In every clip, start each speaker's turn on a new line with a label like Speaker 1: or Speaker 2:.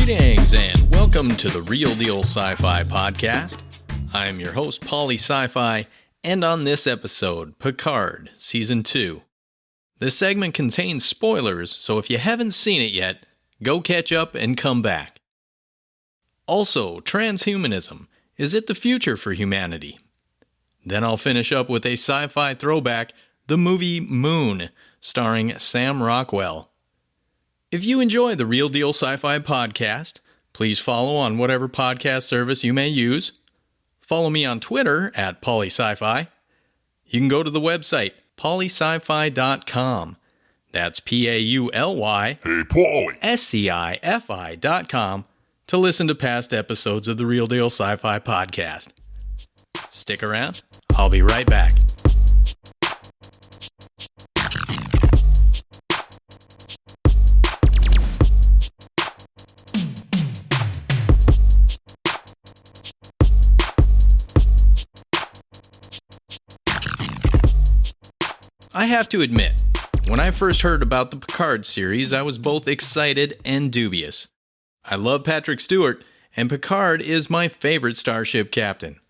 Speaker 1: Greetings and welcome to the Real Deal Sci-Fi Podcast. I'm your host, Paulie Sci-Fi, and on this episode, Picard, Season 2. This segment contains spoilers, so if you haven't seen it yet, go catch up and come back. Also, transhumanism. Is it the future for humanity? Then I'll finish up with a sci-fi throwback, the movie Moon, starring Sam Rockwell. If you enjoy the Real Deal Sci-Fi Podcast, please follow on whatever podcast service you may use. Follow me on Twitter at PaulieSciFi. You can go to the website, PaulieSciFi.com. That's P-A-U-L-Y,
Speaker 2: Hey, Paulie.
Speaker 1: S-C-I-F-I.com to listen to past episodes of the Real Deal Sci-Fi Podcast. Stick around. I'll be right back. I have to admit, when I first heard about the Picard series, I was both excited and dubious. I love Patrick Stewart, and Picard is my favorite starship captain.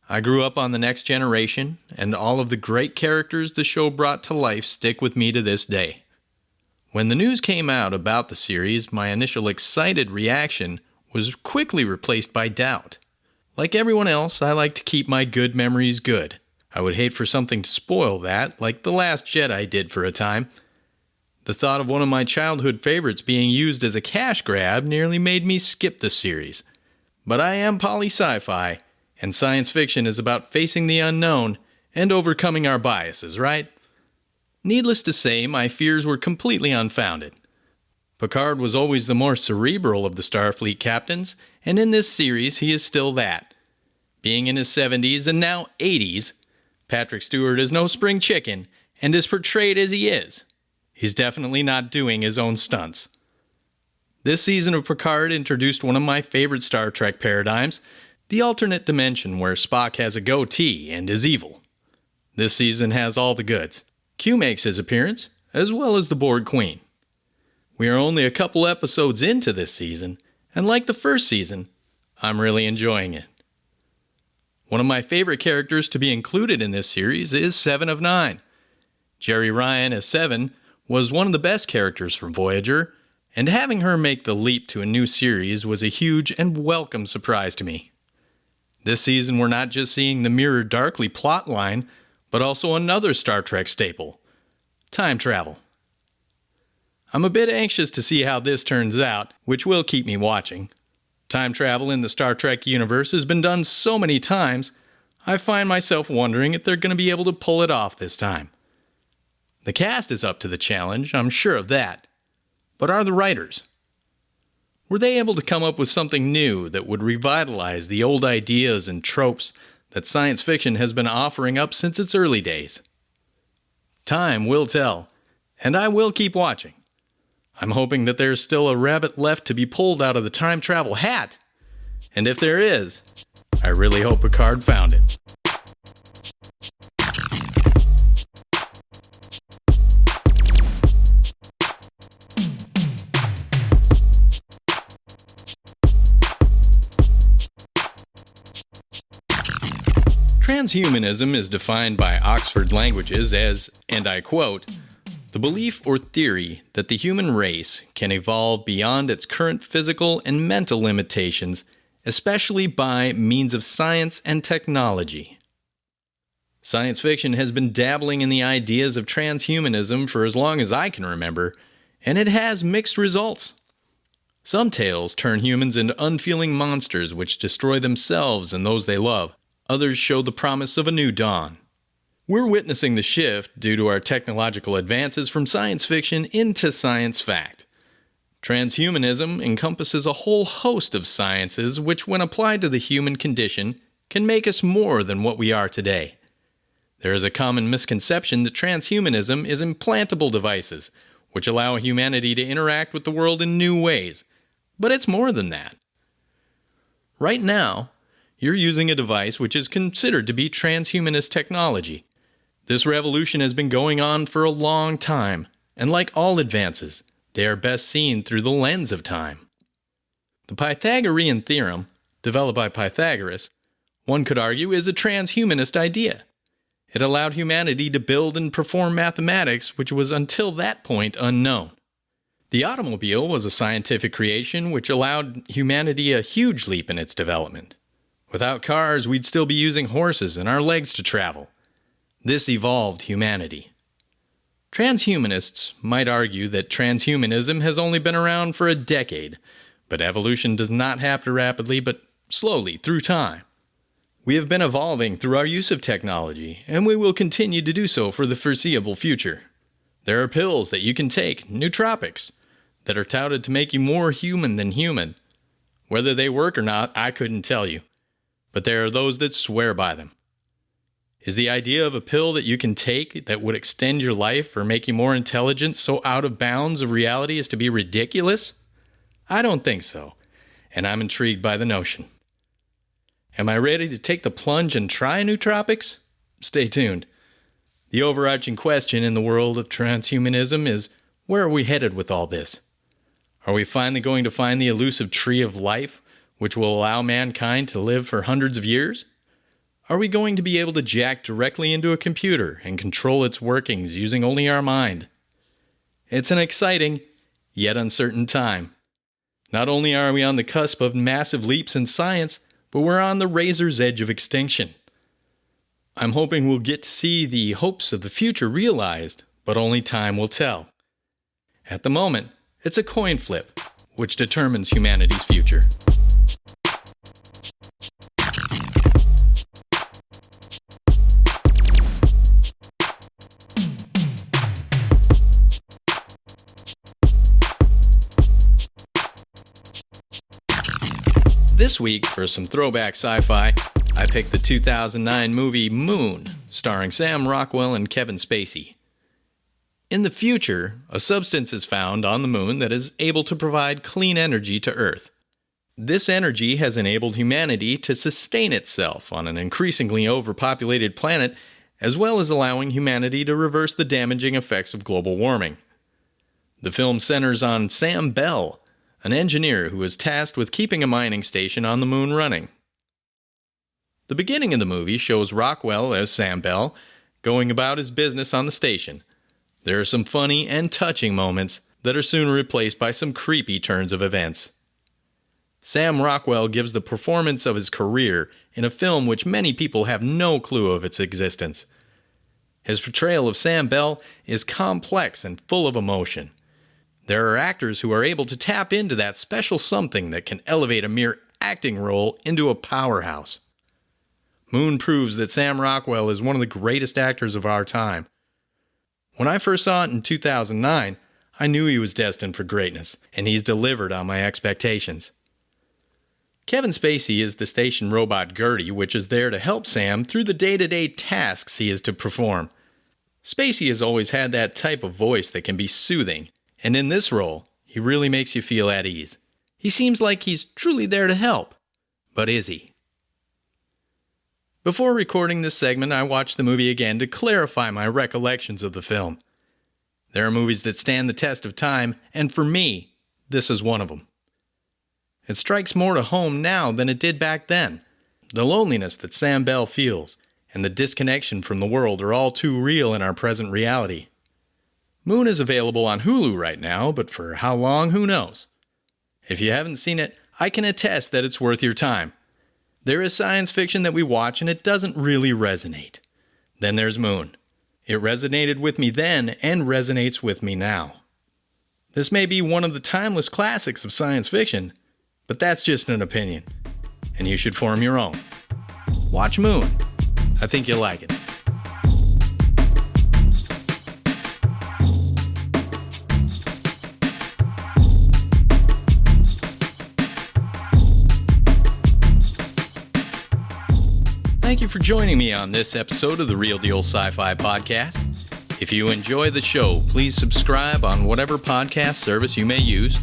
Speaker 1: I grew up on The Next Generation, and all of the great characters the show brought to life stick with me to this day. When the news came out about the series, my initial excited reaction was quickly replaced by doubt. Like everyone else, I like to keep my good memories good. I would hate for something to spoil that, like The Last Jedi did for a time. The thought of one of my childhood favorites being used as a cash grab nearly made me skip the series. But I am Paulie Sci-Fi, and science fiction is about facing the unknown and overcoming our biases, right? Needless to say, my fears were completely unfounded. Picard was always the more cerebral of the Starfleet captains, and in this series he is still that. Being in his 70s and now 80s, Patrick Stewart is no spring chicken and is portrayed as he is. He's definitely not doing his own stunts. This season of Picard introduced one of my favorite Star Trek paradigms, the alternate dimension where Spock has a goatee and is evil. This season has all the goods. Q makes his appearance, as well as the Borg Queen. We are only a couple episodes into this season, and like the first season, I'm really enjoying it. One of my favorite characters to be included in this series is Seven of Nine. Jerry Ryan as Seven was one of the best characters from Voyager, and having her make the leap to a new series was a huge and welcome surprise to me. This season we're not just seeing the Mirror Darkly plotline, but also another Star Trek staple, time travel. I'm a bit anxious to see how this turns out, which will keep me watching. Time travel in the Star Trek universe has been done so many times, I find myself wondering if they're going to be able to pull it off this time. The cast is up to the challenge, I'm sure of that. But are the writers? Were they able to come up with something new that would revitalize the old ideas and tropes that science fiction has been offering up since its early days? Time will tell, and I will keep watching. I'm hoping that there's still a rabbit left to be pulled out of the time travel hat. And if there is, I really hope Picard found it. Transhumanism is defined by Oxford Languages as, and I quote, "the belief or theory that the human race can evolve beyond its current physical and mental limitations, especially by means of science and technology." Science fiction has been dabbling in the ideas of transhumanism for as long as I can remember, and it has mixed results. Some tales turn humans into unfeeling monsters which destroy themselves and those they love. Others show the promise of a new dawn. We're witnessing the shift due to our technological advances from science fiction into science fact. Transhumanism encompasses a whole host of sciences which, when applied to the human condition, can make us more than what we are today. There is a common misconception that transhumanism is implantable devices, which allow humanity to interact with the world in new ways. But it's more than that. Right now, you're using a device which is considered to be transhumanist technology. This revolution has been going on for a long time, and like all advances, they are best seen through the lens of time. The Pythagorean theorem, developed by Pythagoras, one could argue is a transhumanist idea. It allowed humanity to build and perform mathematics which was until that point unknown. The automobile was a scientific creation which allowed humanity a huge leap in its development. Without cars, we'd still be using horses and our legs to travel. This evolved humanity. Transhumanists might argue that transhumanism has only been around for a decade, but evolution does not happen rapidly but slowly through time. We have been evolving through our use of technology, and we will continue to do so for the foreseeable future. There are pills that you can take, nootropics, that are touted to make you more human than human. Whether they work or not, I couldn't tell you, but there are those that swear by them. Is the idea of a pill that you can take that would extend your life or make you more intelligent so out of bounds of reality as to be ridiculous? I don't think so, and I'm intrigued by the notion. Am I ready to take the plunge and try nootropics? Stay tuned. The overarching question in the world of transhumanism is, where are we headed with all this? Are we finally going to find the elusive tree of life, which will allow mankind to live for hundreds of years? Are we going to be able to jack directly into a computer and control its workings using only our mind? It's an exciting, yet uncertain time. Not only are we on the cusp of massive leaps in science, but we're on the razor's edge of extinction. I'm hoping we'll get to see the hopes of the future realized, but only time will tell. At the moment, it's a coin flip, which determines humanity's future. This week, for some throwback sci-fi, I picked the 2009 movie Moon, starring Sam Rockwell and Kevin Spacey. In the future, a substance is found on the moon that is able to provide clean energy to Earth. This energy has enabled humanity to sustain itself on an increasingly overpopulated planet, as well as allowing humanity to reverse the damaging effects of global warming. The film centers on Sam Bell, an engineer who is tasked with keeping a mining station on the moon running. The beginning of the movie shows Rockwell as Sam Bell going about his business on the station. There are some funny and touching moments that are soon replaced by some creepy turns of events. Sam Rockwell gives the performance of his career in a film which many people have no clue of its existence. His portrayal of Sam Bell is complex and full of emotion. There are actors who are able to tap into that special something that can elevate a mere acting role into a powerhouse. Moon proves that Sam Rockwell is one of the greatest actors of our time. When I first saw it in 2009, I knew he was destined for greatness, and he's delivered on my expectations. Kevin Spacey is the station robot Gertie, which is there to help Sam through the day-to-day tasks he is to perform. Spacey has always had that type of voice that can be soothing, and in this role, he really makes you feel at ease. He seems like he's truly there to help. But is he? Before recording this segment, I watched the movie again to clarify my recollections of the film. There are movies that stand the test of time, and for me, this is one of them. It strikes more to home now than it did back then. The loneliness that Sam Bell feels, and the disconnection from the world are all too real in our present reality. Moon is available on Hulu right now, but for how long, who knows? If you haven't seen it, I can attest that it's worth your time. There is science fiction that we watch and it doesn't really resonate. Then there's Moon. It resonated with me then and resonates with me now. This may be one of the timeless classics of science fiction, but that's just an opinion, and you should form your own. Watch Moon. I think you'll like it. Thank you for joining me on this episode of the Real Deal Sci-Fi Podcast. If you enjoy the show, please subscribe on whatever podcast service you may use.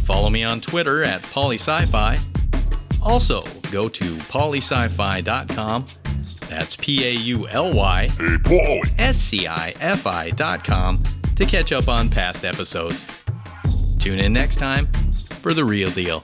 Speaker 1: Follow me on Twitter at PaulySciFi. Also, go to paulyscifi.com. That's PAULYSCIFI.com to catch up on past episodes. Tune in next time for The Real Deal.